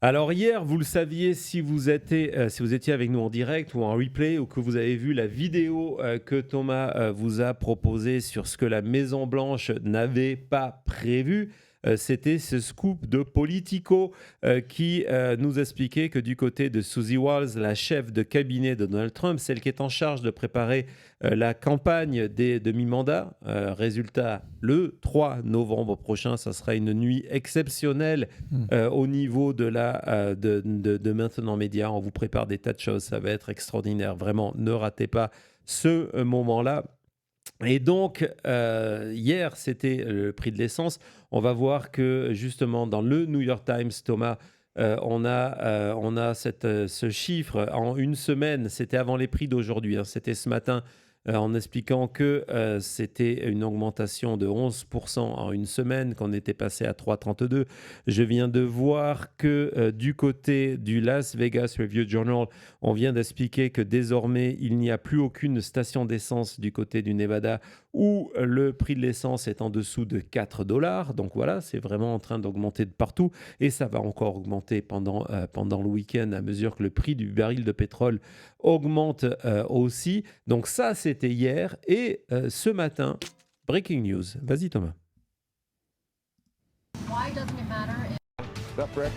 Alors hier, vous le saviez si vous étiez avec nous en direct ou en replay ou que vous avez vu la vidéo que Thomas vous a proposée sur ce que la Maison Blanche n'avait pas prévu. C'était ce scoop de Politico qui nous expliquait que du côté de Susie Walz, la chef de cabinet de Donald Trump, celle qui est en charge de préparer la campagne des demi-mandats, résultat le 3 novembre prochain, ça sera une nuit exceptionnelle au niveau de Maintenant Média. On vous prépare des tas de choses, ça va être extraordinaire. Vraiment, ne ratez pas ce moment-là. Et donc, hier, c'était le prix de l'essence. On va voir que, justement, dans le New York Times, Thomas, on a ce chiffre en une semaine. C'était avant les prix d'aujourd'hui, hein, c'était ce matin, en expliquant que c'était une augmentation de 11% en une semaine, qu'on était passé à 3,32. Je viens de voir que du côté du Las Vegas Review Journal, on vient d'expliquer que désormais, il n'y a plus aucune station d'essence du côté du Nevada où le prix de l'essence est en dessous de 4 dollars. Donc voilà, c'est vraiment en train d'augmenter de partout. Et ça va encore augmenter pendant le week-end à mesure que le prix du baril de pétrole augmente aussi. Donc ça, c'était hier. Et ce matin, breaking news. Vas-y Thomas. Why doesn't it matter Up, Rick?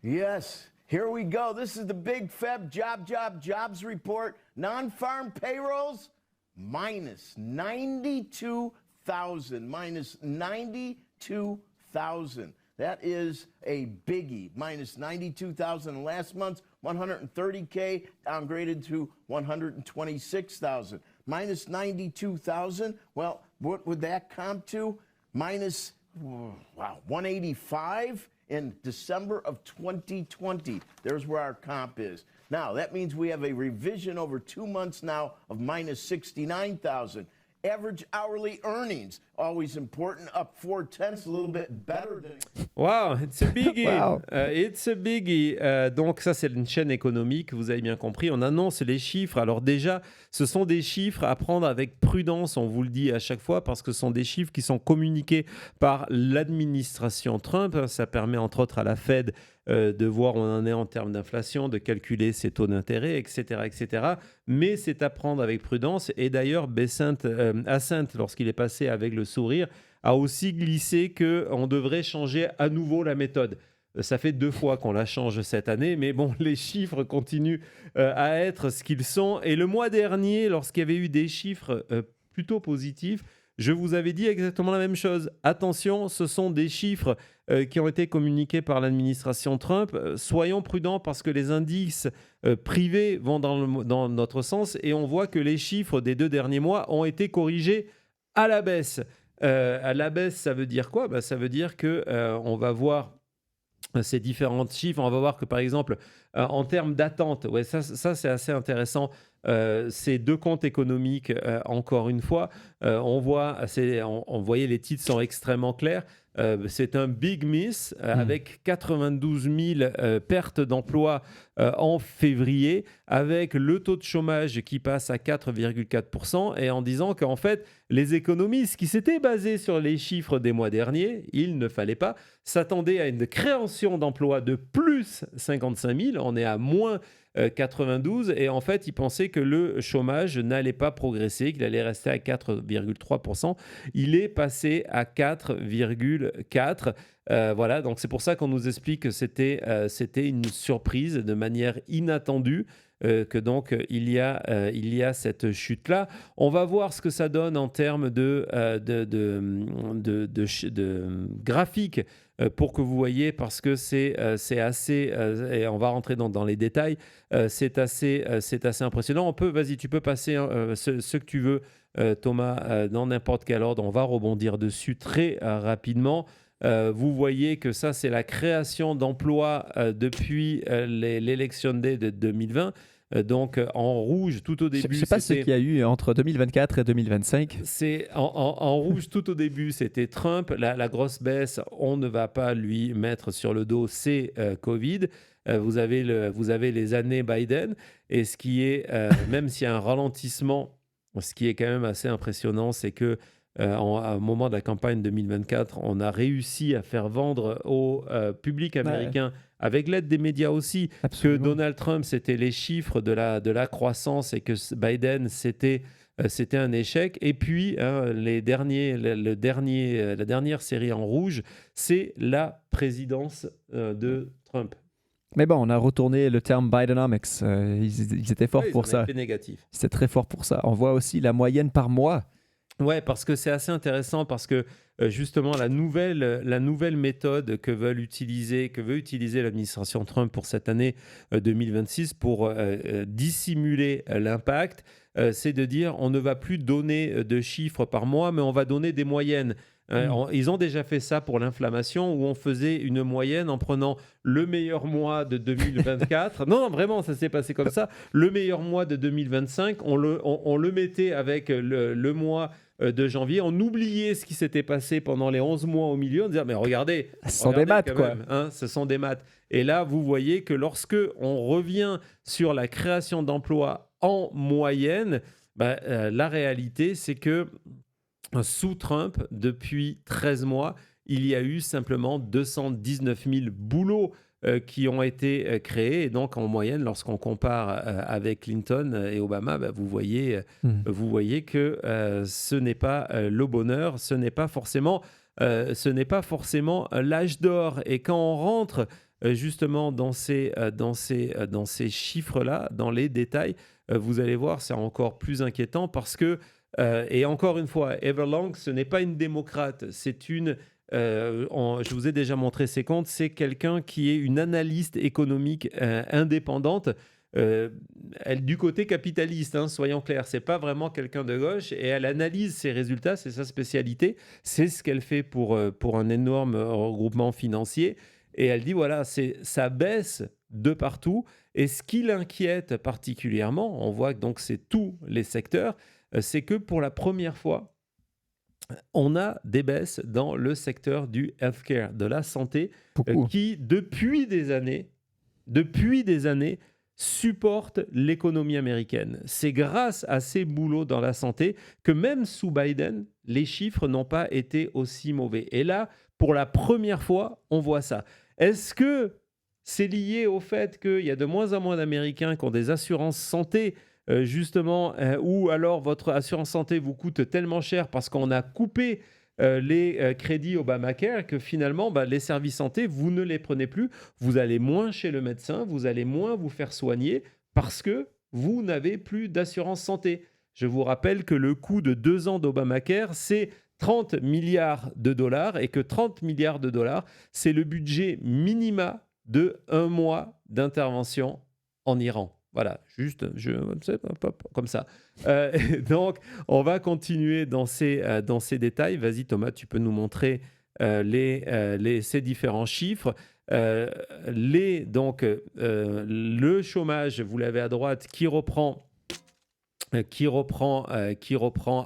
Yes, here we go. This is the big Feb jobs report. Non-farm payrolls, minus 92,000. Minus 92,000. That is a biggie. Minus 92,000 last month. 130K downgraded to 126,000. Minus 92,000. Well, what would that comp to? Minus 185 in December of 2020. There's where our comp is. Now, that means we have a revision over 2 months now of minus 69,000. Average hourly earnings, always important, up 0.4, a little bit better than... Wow, it's a biggie. Wow. It's a biggie. Donc ça, c'est une chaîne économique, vous avez bien compris. On annonce les chiffres. Alors déjà, ce sont des chiffres à prendre avec prudence, on vous le dit à chaque fois, parce que ce sont des chiffres qui sont communiqués par l'administration Trump. Ça permet entre autres à la Fed de voir où on en est en termes d'inflation, de calculer ses taux d'intérêt, etc., etc. Mais c'est à prendre avec prudence. Et d'ailleurs, Ascent, lorsqu'il est passé avec le sourire, a aussi glissé qu'on devrait changer à nouveau la méthode. Ça fait 2 fois qu'on la change cette année, mais bon, les chiffres continuent à être ce qu'ils sont. Et le mois dernier, lorsqu'il y avait eu des chiffres plutôt positifs, je vous avais dit exactement la même chose. Attention, ce sont des chiffres qui ont été communiqués par l'administration Trump. Soyons prudents parce que les indices privés vont dans notre sens et on voit que les chiffres des 2 derniers mois ont été corrigés à la baisse. À la baisse, ça veut dire quoi ? Ça veut dire qu'on va voir ces différents chiffres. On va voir que, par exemple, en termes d'attente, ouais, ça c'est assez intéressant. Ces 2 comptes économiques, encore une fois, on voyait les titres sont extrêmement clairs. C'est un big miss avec 92 000 pertes d'emplois en février, avec le taux de chômage qui passe à 4,4% et en disant qu'en fait, les économistes qui s'étaient basés sur les chiffres des mois derniers, il ne fallait pas, s'attendaient à une création d'emplois de plus 55 000. On est à moins 92 et en fait, ils pensaient que le chômage n'allait pas progresser, qu'il allait rester à 4,3%. Il est passé à 4,4%. Voilà, donc c'est pour ça qu'on nous explique que c'était une surprise de manière inattendue. Que donc il y a cette chute-là. On va voir ce que ça donne en termes de graphique pour que vous voyez, parce que c'est assez, et on va rentrer dans les détails, c'est assez impressionnant. Vas-y, tu peux passer ce que tu veux, Thomas, dans n'importe quel ordre. On va rebondir dessus très rapidement. Vous voyez que ça, c'est la création d'emplois depuis l'Election Day de 2020. Donc, en rouge, tout au début... Je ne sais pas ce qu'il y a eu entre 2024 et 2025. C'est en rouge, tout au début, c'était Trump. La grosse baisse, on ne va pas lui mettre sur le dos, c'est Covid. Vous avez les années Biden. Et ce qui est, même s'il y a un ralentissement, ce qui est quand même assez impressionnant, c'est que au moment de la campagne 2024, on a réussi à faire vendre au public américain avec l'aide des médias aussi, Absolument. que Donald Trump, c'était les chiffres de la croissance et que Biden, c'était un échec. Et puis, la dernière série en rouge, c'est la présidence de Trump. Mais bon, on a retourné le terme Bidenomics. Ils étaient forts Oui, pour ils en ça. avaient fait négatif. C'était très fort pour ça. On voit aussi la moyenne par mois. Ouais, parce que c'est assez intéressant parce que justement la nouvelle méthode que veut utiliser l'administration Trump pour cette année 2026 pour dissimuler l'impact, c'est de dire on ne va plus donner de chiffres par mois, mais on va donner des moyennes. Ils ont déjà fait ça pour l'inflammation où on faisait une moyenne en prenant le meilleur mois de 2024. Non, vraiment, ça s'est passé comme ça. Le meilleur mois de 2025, on le mettait avec le mois de janvier. On oubliait ce qui s'était passé pendant les 11 mois au milieu. On disait, mais regardez, Ce sont des maths, quand quoi. même, hein, ce sont des maths. Et là, vous voyez que lorsque on revient sur la création d'emplois en moyenne, la réalité, c'est que sous Trump, depuis 13 mois, il y a eu simplement 219 000 boulots qui ont été créés. Et donc, en moyenne, lorsqu'on compare avec Clinton et Obama, vous voyez que ce n'est pas le bonheur, ce n'est pas forcément l'âge d'or. Et quand on rentre justement dans ces chiffres-là, dans les détails, vous allez voir, c'est encore plus inquiétant parce que et encore une fois, Everlong, ce n'est pas une démocrate, c'est une... je vous ai déjà montré ses comptes, c'est quelqu'un qui est une analyste économique indépendante, elle du côté capitaliste, hein, soyons clairs, c'est pas vraiment quelqu'un de gauche, et elle analyse ses résultats, c'est sa spécialité, c'est ce qu'elle fait pour un énorme regroupement financier, et elle dit voilà, ça baisse de partout, et ce qui l'inquiète particulièrement, on voit que donc c'est tous les secteurs, c'est que pour la première fois, on a des baisses dans le secteur du healthcare, de la santé, qui, depuis des années, supporte l'économie américaine. C'est grâce à ces boulots dans la santé que même sous Biden, les chiffres n'ont pas été aussi mauvais. Et là, pour la première fois, on voit ça. Est-ce que c'est lié au fait qu'il y a de moins en moins d'Américains qui ont des assurances santé justement, ou alors votre assurance santé vous coûte tellement cher parce qu'on a coupé les crédits Obamacare que finalement, les services santé, vous ne les prenez plus. Vous allez moins chez le médecin, vous allez moins vous faire soigner parce que vous n'avez plus d'assurance santé. Je vous rappelle que le coût de 2 ans d'Obamacare, c'est 30 milliards de dollars et que 30 milliards de dollars, c'est le budget minima de 1 mois d'intervention en Iran. Voilà, juste, comme ça. Donc, on va continuer dans ces détails. Vas-y, Thomas, tu peux nous montrer ces différents chiffres. Le chômage, vous l'avez à droite, qui reprend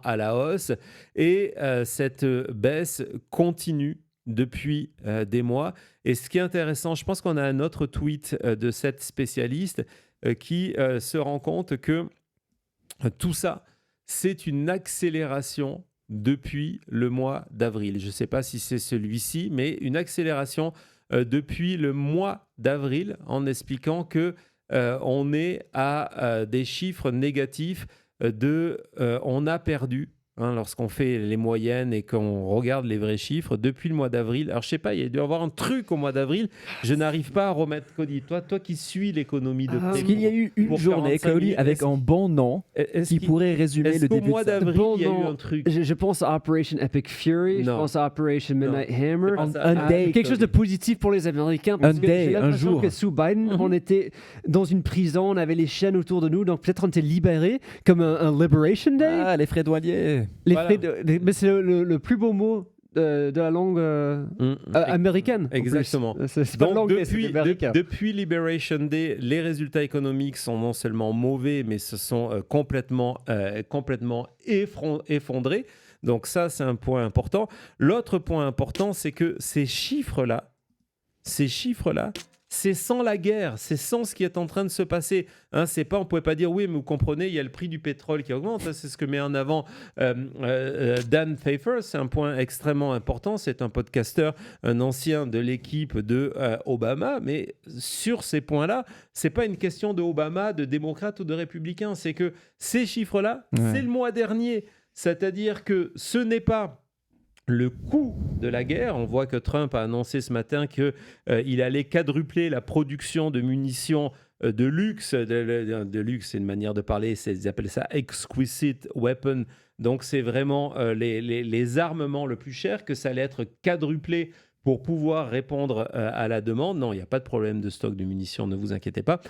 à la hausse. Et cette baisse continue depuis des mois. Et ce qui est intéressant, je pense qu'on a un autre tweet de cette spécialiste qui se rend compte que tout ça, c'est une accélération depuis le mois d'avril. Je ne sais pas si c'est celui-ci, mais une accélération depuis le mois d'avril en expliquant que on est à des chiffres négatifs on a perdu. Lorsqu'on fait les moyennes et qu'on regarde les vrais chiffres, depuis le mois d'avril, alors je sais pas, il y a dû y avoir un truc au mois d'avril, je n'arrive pas à remettre, Cody, toi qui suis l'économie de Est-ce qu'il y a eu une journée, Cody, avec un bon nom qui pourrait résumer le début de mois d'avril, il y a eu un truc? Je pense à Operation Epic Fury, je pense à Operation Midnight Hammer. Un day, quelque chose de positif pour les Américains. Parce que j'ai l'impression que sous Biden, on était dans une prison, on avait les chaînes autour de nous, donc peut-être on était libérés comme un Liberation Day. Ah, les frais douaniers. Mais c'est le plus beau mot de la langue américaine. Exactement. C'est pas donc, l'anglais, c'est américain. depuis Liberation Day, les résultats économiques sont non seulement mauvais, mais se sont complètement effondrés. Donc ça, c'est un point important. L'autre point important, c'est que ces chiffres-là, c'est sans la guerre, c'est sans ce qui est en train de se passer. Hein, c'est pas, on ne pouvait pas dire, oui, mais vous comprenez, il y a le prix du pétrole qui augmente. C'est ce que met en avant Dan Pfeiffer. C'est un point extrêmement important. C'est un podcasteur, un ancien de l'équipe de Obama. Mais sur ces points-là, ce n'est pas une question de Obama, de démocrate ou de républicain. C'est que ces chiffres-là, c'est le mois dernier. C'est-à-dire que ce n'est pas le coût de la guerre. On voit que Trump a annoncé ce matin qu'il allait quadrupler la production de munitions de luxe. De luxe, c'est une manière de parler, ils appellent ça exquisite weapon. Donc, c'est vraiment les armements le plus cher, que ça allait être quadruplé pour pouvoir répondre à la demande. Non, il n'y a pas de problème de stock de munitions, ne vous inquiétez pas.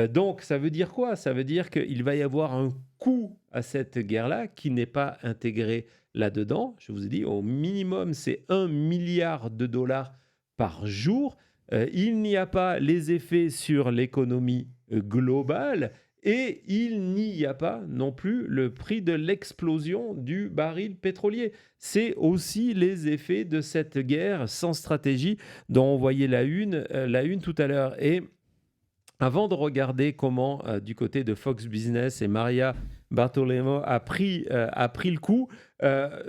Donc, ça veut dire quoi? Ça veut dire qu'il va y avoir un coût à cette guerre-là qui n'est pas intégré là-dedans. Je vous ai dit, au minimum, c'est 1 milliard de dollars par jour. Il n'y a pas les effets sur l'économie globale et il n'y a pas non plus le prix de l'explosion du baril pétrolier. C'est aussi les effets de cette guerre sans stratégie dont on voyait la une tout à l'heure. Et avant de regarder comment, du côté de Fox Business et Maria Bartiromo a pris le coup,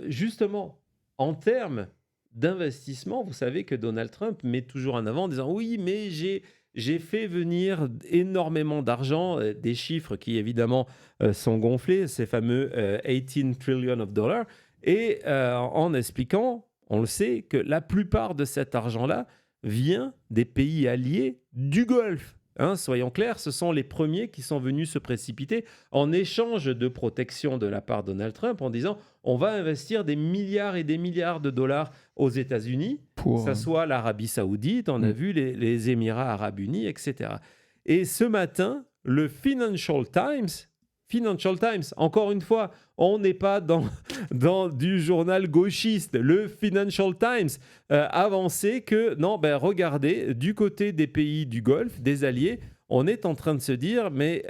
justement, en termes d'investissement, vous savez que Donald Trump met toujours en avant en disant « Oui, mais j'ai fait venir énormément d'argent », des chiffres qui, évidemment, sont gonflés, ces fameux 18 trillion of dollars, et en expliquant, on le sait, que la plupart de cet argent-là vient des pays alliés du Golfe. Hein, soyons clairs, ce sont les premiers qui sont venus se précipiter en échange de protection de la part de Donald Trump en disant on va investir des milliards et des milliards de dollars aux États-Unis, que ce soit l'Arabie Saoudite, on a vu les Émirats Arabes Unis, etc. Et ce matin, le Financial Times, encore une fois, on n'est pas dans du journal gauchiste. Le Financial Times avançait que, non, regardez, du côté des pays du Golfe, des alliés, on est en train de se dire, mais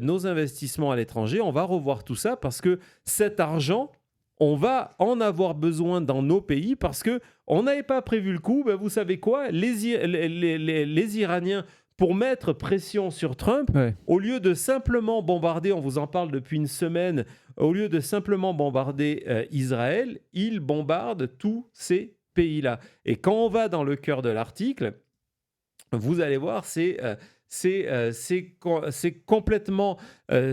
nos investissements à l'étranger, on va revoir tout ça parce que cet argent, on va en avoir besoin dans nos pays parce qu'on n'avait pas prévu le coup. Vous savez quoi? Les Iraniens, pour mettre pression sur Trump, au lieu de simplement bombarder, on vous en parle depuis une semaine, au lieu de simplement bombarder Israël, ils bombardent tous ces pays-là. Et quand on va dans le cœur de l'article, vous allez voir, c'est complètement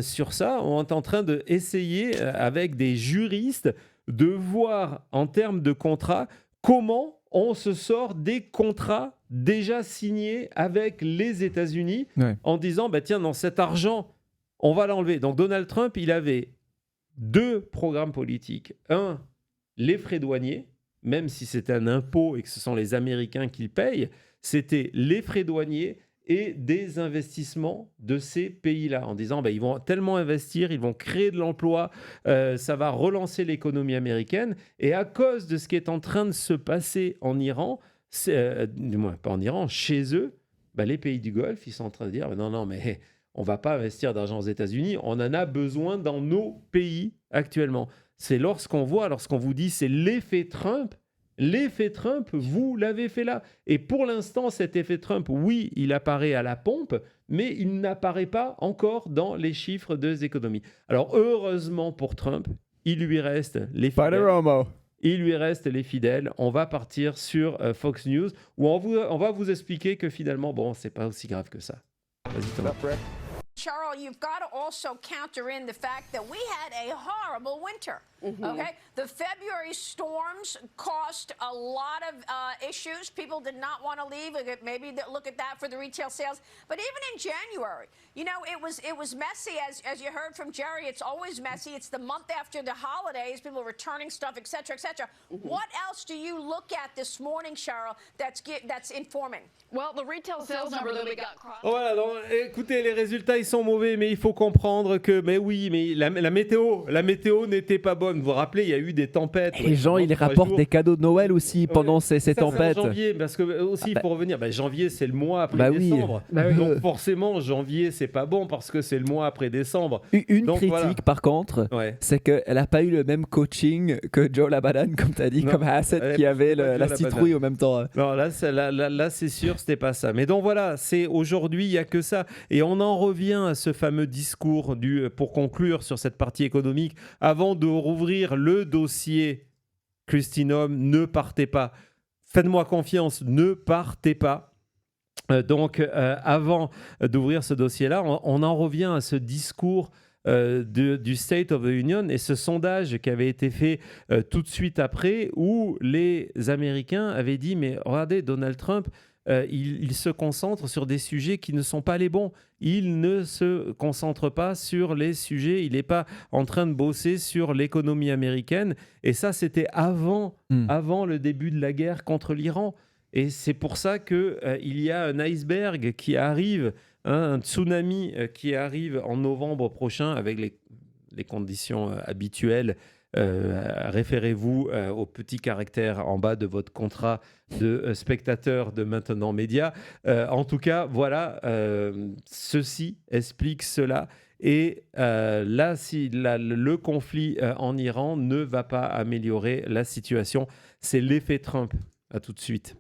sur ça. On est en train d'essayer, avec des juristes, de voir en termes de contrats comment on se sort des contrats déjà signés avec les États-Unis en disant, tiens, dans cet argent, on va l'enlever. Donc Donald Trump, il avait 2 programmes politiques. Un, les frais douaniers, même si c'est un impôt et que ce sont les Américains qui le payent, c'était les frais douaniers et des investissements de ces pays-là, en disant ils vont tellement investir, ils vont créer de l'emploi, ça va relancer l'économie américaine. Et à cause de ce qui est en train de se passer en Iran, du moins pas en Iran, chez eux, les pays du Golfe, ils sont en train de dire non, mais on ne va pas investir d'argent aux États-Unis, on en a besoin dans nos pays actuellement. C'est lorsqu'on vous dit c'est l'effet Trump. L'effet Trump, vous l'avez fait là. Et pour l'instant, cet effet Trump, oui, il apparaît à la pompe, mais il n'apparaît pas encore dans les chiffres des économies. Alors, heureusement pour Trump, il lui reste les fidèles. On va partir sur Fox News, où on va vous expliquer que finalement, c'est pas aussi grave que ça. Vas-y, Thomas. Charles, you've got to also counter in the fact that we had a horrible winter. Okay, the February storms caused a lot of issues. People did not want to leave. Maybe look at that for the retail sales. But even in January, it was messy. As you heard from Jerry, it's always messy. It's the month after the holidays, people returning stuff, etc., etc. What else do you look at this morning, Cheryl, that's informing? Well, the retail sales number that we got. Voilà, donc, écoutez, les résultats ils sont mauvais, mais il faut comprendre que, mais la météo n'était pas bonne. vous vous rappelez, il y a eu des tempêtes. Et les gens, ils rapportent des cadeaux de Noël aussi pendant ces tempêtes. C'est en janvier, parce que aussi, il faut revenir. janvier, c'est le mois après décembre. Donc forcément, janvier, c'est pas bon parce que c'est le mois après décembre. Une critique, par contre, c'est qu'elle n'a pas eu le même coaching que Joe Labadan, comme tu as dit, comme Hassett qui avait la citrouille au même temps. Non, là, c'est sûr, c'était pas ça. Mais donc voilà, c'est aujourd'hui, il n'y a que ça. Et on en revient à ce fameux discours pour conclure sur cette partie économique. Avant de rouvrir le dossier, Kristi Noem, ne partez pas. Faites-moi confiance, ne partez pas. Donc, avant d'ouvrir ce dossier-là, on en revient à ce discours du State of the Union et ce sondage qui avait été fait tout de suite après où les Américains avaient dit « Mais regardez, Donald Trump, il se concentre sur des sujets qui ne sont pas les bons. Il ne se concentre pas sur les sujets. Il n'est pas en train de bosser sur l'économie américaine. » Et ça, c'était avant le début de la guerre contre l'Iran. Et c'est pour ça qu'il y a un iceberg qui arrive, un tsunami qui arrive en novembre prochain avec les conditions habituelles. Référez-vous au petit caractère en bas de votre contrat de spectateur de Maintenant Média. En tout cas, voilà, ceci explique cela. Et là, si le conflit en Iran ne va pas améliorer la situation, c'est l'effet Trump. À tout de suite.